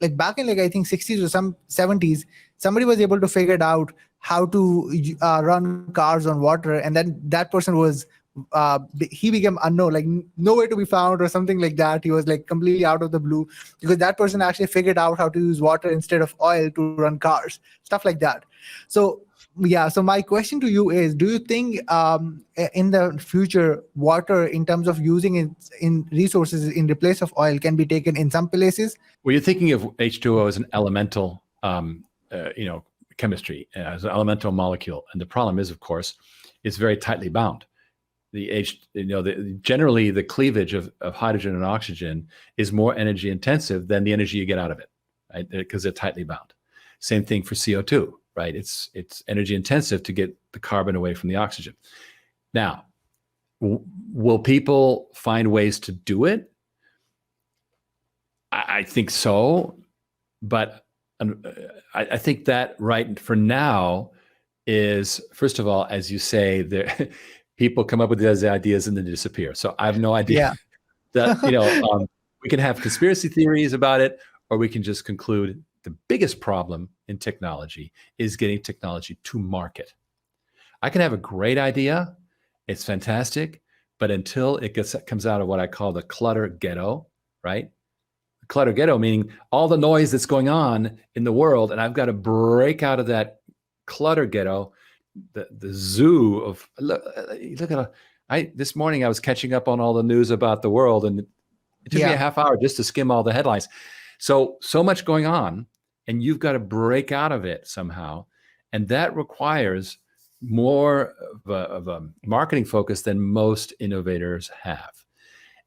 like back in like I think 60s or some 70s, somebody was able to figure it out how to run cars on water, and then that person was he became unknown, like nowhere to be found or something like that. He was like completely out of the blue because that person actually figured out how to use water instead of oil to run cars, stuff like that. So yeah, so my question to you is, do you think in the future water in terms of using it in resources in place of oil can be taken in some places? Well, you're thinking of H2O as an elemental chemistry, as an elemental molecule, and the problem is, of course, it's very tightly bound. Generally the cleavage of hydrogen and oxygen is more energy intensive than the energy you get out of it, right? Because they're tightly bound. Same thing for CO2, right? It's energy intensive to get the carbon away from the oxygen. Now, will people find ways to do it? I think so, but I think that right for now is, first of all, as you say, there people come up with these ideas and then disappear. So I have no idea that, we can have conspiracy theories about it, or we can just conclude the biggest problem in technology is getting technology to market. I can have a great idea. It's fantastic. But until it comes out of what I call the clutter ghetto, right? The clutter ghetto, meaning all the noise that's going on in the world, and I've got to break out of that clutter ghetto, the zoo of look at this morning I was catching up on all the news about the world, and it took me a half hour just to skim all the headlines. So much going on, and you've got to break out of it somehow, and that requires more of a marketing focus than most innovators have.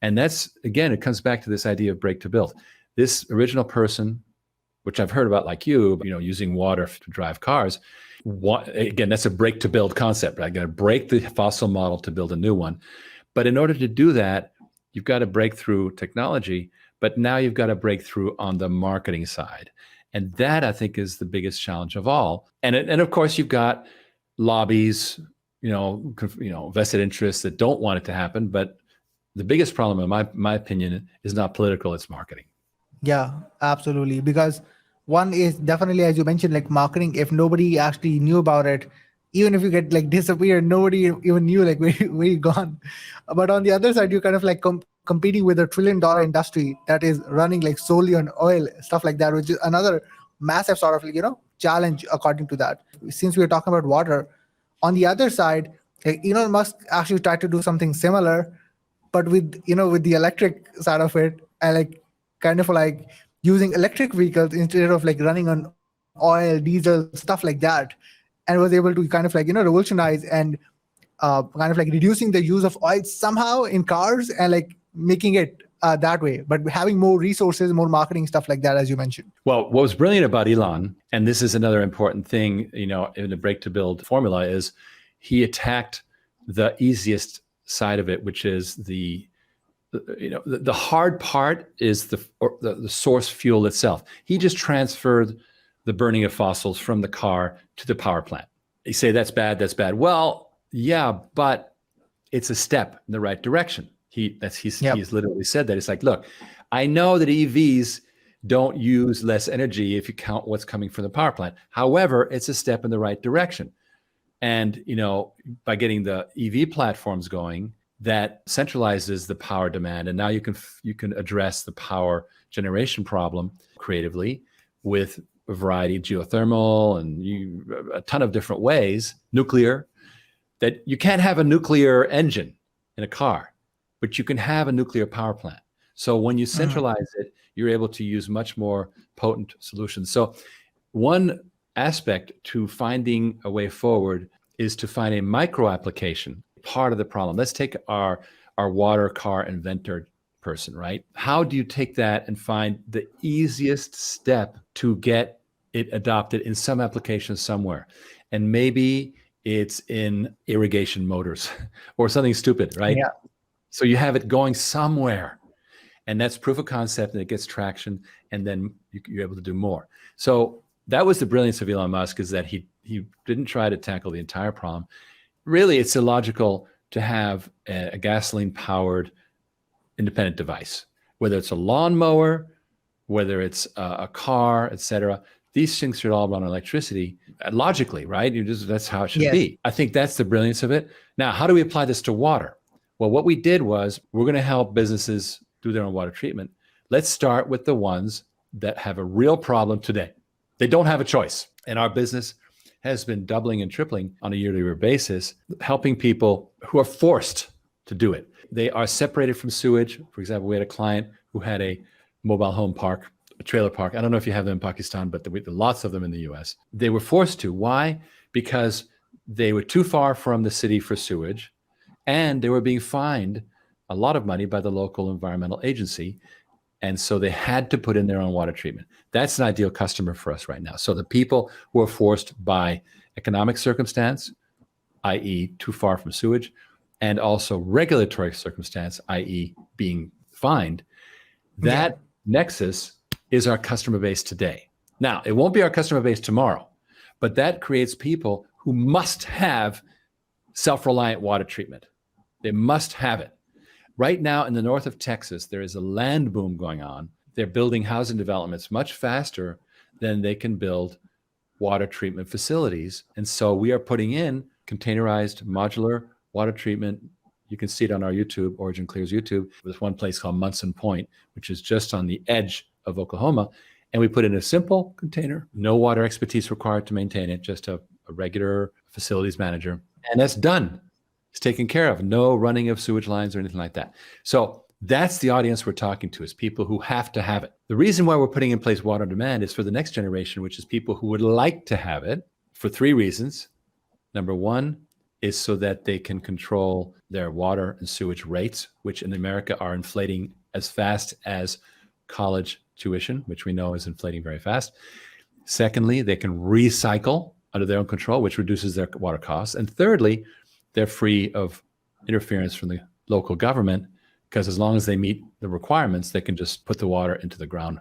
And that's, again, it comes back to this idea of break to build. This original person, which I've heard about, like you, using water to drive cars. Again, that's a break to build concept. I got to break the fossil model to build a new one. But in order to do that, you've got to break through technology, but now you've got to break through on the marketing side. And that, I think, is the biggest challenge of all. And of course, you've got lobbies, vested interests that don't want it to happen. But the biggest problem, in my opinion, is not political, it's marketing. Yeah, absolutely. Because one is definitely, as you mentioned, like marketing. If nobody actually knew about it, even if you get like disappeared, nobody even knew like where you gone. But on the other side, you're kind of like competing with a $1 trillion industry that is running like solely on oil, stuff like that, which is another massive sort of challenge according to that. Since we're talking about water, on the other side, Elon Musk actually tried to do something similar, but with the electric side of it, and kind of using electric vehicles instead of running on oil, diesel, stuff like that, and was able to kind of revolutionize and kind of reducing the use of oil somehow in cars and making it that way, but having more resources, more marketing, stuff like that, as you mentioned. Well, what was brilliant about Elon, and this is another important thing, in the break to build formula, is he attacked the easiest side of it, which is the hard part is the source fuel itself. He just transferred the burning of fossils from the car to the power plant. You say that's bad. Well, yeah, but it's a step in the right direction. He's literally said that. It's like, look, I know that EVs don't use less energy if you count what's coming from the power plant. However, it's a step in the right direction. And, by getting the EV platforms going, that centralizes the power demand. And now you can address the power generation problem creatively with a variety of geothermal and a ton of different ways, nuclear, that you can't have a nuclear engine in a car, but you can have a nuclear power plant. So when you centralize it, you're able to use much more potent solutions. So one aspect to finding a way forward is to find a micro application, part of the problem. Let's take our water car inventor person, right? How do you take that and find the easiest step to get it adopted in some application somewhere? And maybe it's in irrigation motors or something stupid, right? Yeah. So you have it going somewhere, and that's proof of concept, and it gets traction, and then you're able to do more. So that was the brilliance of Elon Musk, is that he didn't try to tackle the entire problem. Really, it's illogical to have a gasoline-powered independent device, whether it's a lawnmower whether it's a car, et cetera. These things should all run on electricity logically, right? That's how it should Yes. be. I think that's the brilliance of it. Now, how do we apply this to water? Well, what we did was we're going to help businesses do their own water treatment. Let's start with the ones that have a real problem today. They don't have a choice. And our business has been doubling and tripling on a year-to-year basis, helping people who are forced to do it. They are separated from sewage. For example, we had a client who had a mobile home park, a trailer park. I don't know if you have them in Pakistan, but there were lots of them in the US. They were forced to. Why? Because they were too far from the city for sewage, and they were being fined a lot of money by the local environmental agency. And so they had to put in their own water treatment. That's an ideal customer for us right now. So the people who are forced by economic circumstance, i.e. too far from sewage, and also regulatory circumstance, i.e. being fined, that nexus is our customer base today. Now, it won't be our customer base tomorrow, but that creates people who must have self-reliant water treatment. They must have it. Right now in the north of Texas, there is a land boom going on. They're building housing developments much faster than they can build water treatment facilities. And so we are putting in containerized modular water treatment. You can see it on our YouTube, Origin Clear's YouTube. There's one place called Munson Point, which is just on the edge of Oklahoma. And we put in a simple container, no water expertise required to maintain it, just a regular facilities manager. And that's done. It's taken care of. No running of sewage lines or anything like that. So that's the audience we're talking to, is people who have to have it. The reason why we're putting in place water on demand is for the next generation, which is people who would like to have it, for 3 reasons. Number one is so that they can control their water and sewage rates, which in America are inflating as fast as college tuition, which we know is inflating very fast. Secondly, they can recycle under their own control, which reduces their water costs. And thirdly, they're free of interference from the local government, because as long as they meet the requirements, they can just put the water into the ground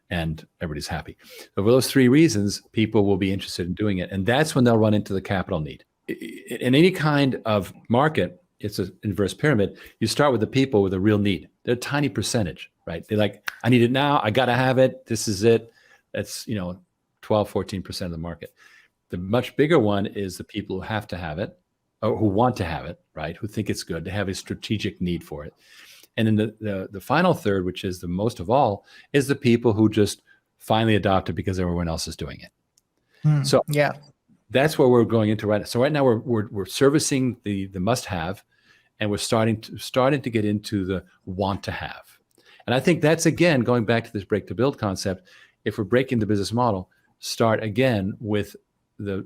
and everybody's happy. So for those 3 reasons, people will be interested in doing it. And that's when they'll run into the capital need. In any kind of market, it's an inverse pyramid. You start with the people with a real need. They're a tiny percentage, right? They're like, I need it now. I got to have it. This is it. That's, 12, 14% of the market. The much bigger one is the people who have to have it, or who want to have it, right? Who think it's good. They have a strategic need for it. And then the final third, which is the most of all, is the people who just finally adopt it because everyone else is doing it. So yeah, that's where we're going into right now. So right now we're servicing the must-have, and we're starting to get into the want-to-have. And I think that's, again, going back to this break-to-build concept. If we're breaking the business model, start again with the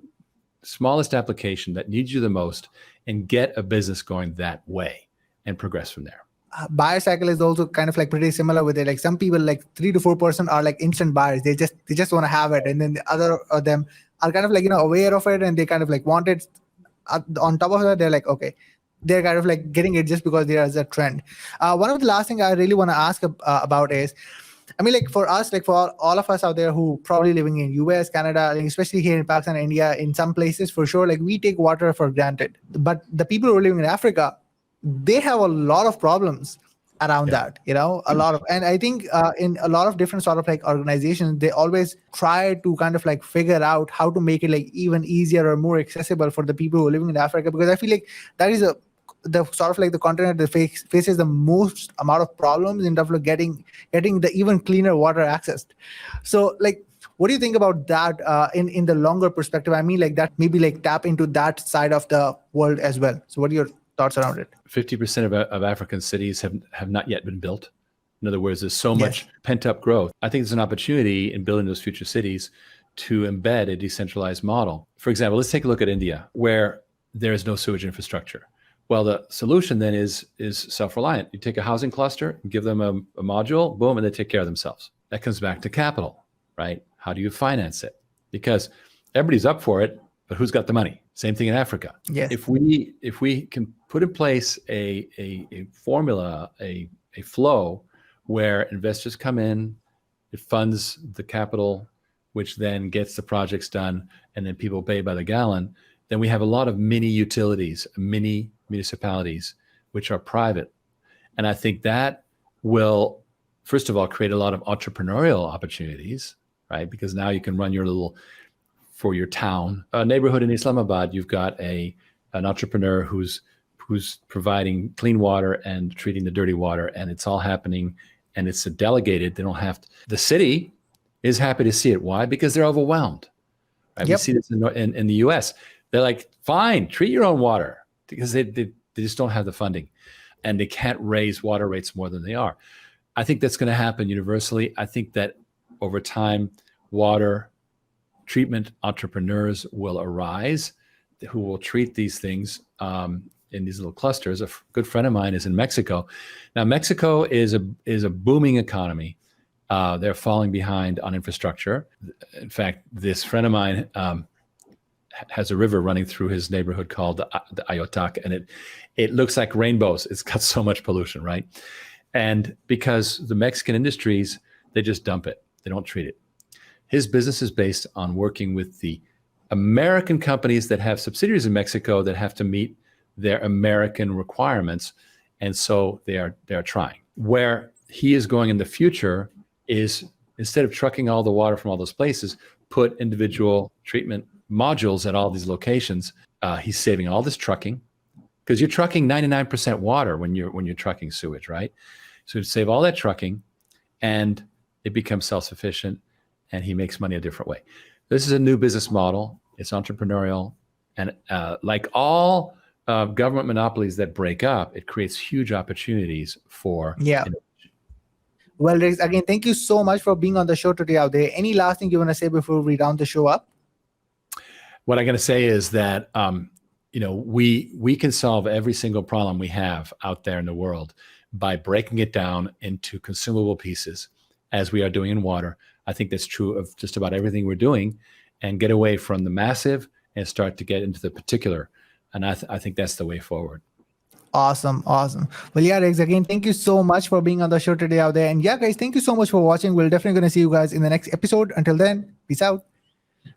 smallest application that needs you the most, and get a business going that way and progress from there. Buyer cycle is also kind of like pretty similar with it. Like some people, like 3 to 4% are like instant buyers. They just want to have it. And then the other of them are kind of like, aware of it, and they kind of like want it. On top of that, they're like, okay, they're kind of like getting it just because there is a trend. One of the last thing I really want to ask about is, I mean, like for us, like for all of us out there who probably living in US, Canada, like especially here in Pakistan, India, in some places for sure, like we take water for granted. But the people who are living in Africa, they have a lot of problems around that, a lot of, and I think in a lot of different sort of like organizations, they always try to kind of like figure out how to make it like even easier or more accessible for the people who are living in Africa, because I feel like that is the sort of like the continent that faces the most amount of problems in terms of getting the even cleaner water accessed. So like, what do you think about that in the longer perspective? I mean, like that maybe like tap into that side of the world as well. So what are your thoughts around it? 50% of African cities have not yet been built. In other words, there's so much pent up growth. I think there's an opportunity in building those future cities to embed a decentralized model. For example, let's take a look at India, where there is no sewage infrastructure. Well, the solution then is self-reliant. You take a housing cluster, give them a module, boom, and they take care of themselves. That comes back to capital, right? How do you finance it? Because everybody's up for it, but who's got the money? Same thing in Africa. Yes. If we can put in place a formula, a flow where investors come in, it funds the capital, which then gets the projects done, and then people pay by the gallon, then we have a lot of mini utilities, mini municipalities, which are private. And I think that will first of all, create a lot of entrepreneurial opportunities, right? Because now you can run for your town, a neighborhood in Islamabad, you've got an entrepreneur who's providing clean water and treating the dirty water, and it's all happening, and it's delegated. They don't have to. The city is happy to see it. Why? Because they're overwhelmed. Right? Yep. We see this in the U.S. They're like, fine, treat your own water, because they just don't have the funding, and they can't raise water rates more than they are. I think that's going to happen universally. I think that over time, water treatment entrepreneurs will arise who will treat these things in these little clusters. A good friend of mine is in Mexico. Now, Mexico is a booming economy. They're falling behind on infrastructure. In fact, this friend of mine has a river running through his neighborhood called the Ayotac, and it looks like rainbows. It's got so much pollution, right? And because the Mexican industries, they just dump it. They don't treat it. His business is based on working with the American companies that have subsidiaries in Mexico that have to meet their American requirements. And so they are trying. Where he is going in the future is, instead of trucking all the water from all those places, put individual treatment modules at all these locations. He's saving all this trucking, because you're trucking 99% water when you're trucking sewage, right? So to save all that trucking, and it becomes self-sufficient, and he makes money a different way. This is a new business model. It's entrepreneurial, and like all government monopolies that break up, it creates huge opportunities for innovation. Well, Riggs, again, thank you so much for being on the show today out there. Any last thing you want to say before we round the show up? What I'm going to say is that we can solve every single problem we have out there in the world by breaking it down into consumable pieces, as we are doing in water. I think that's true of just about everything we're doing, and get away from the massive and start to get into the particular. And I think that's the way forward. Awesome. Well, yeah, Riggs, again, thank you so much for being on the show today out there. And yeah, guys, thank you so much for watching. We're definitely going to see you guys in the next episode. Until then, peace out.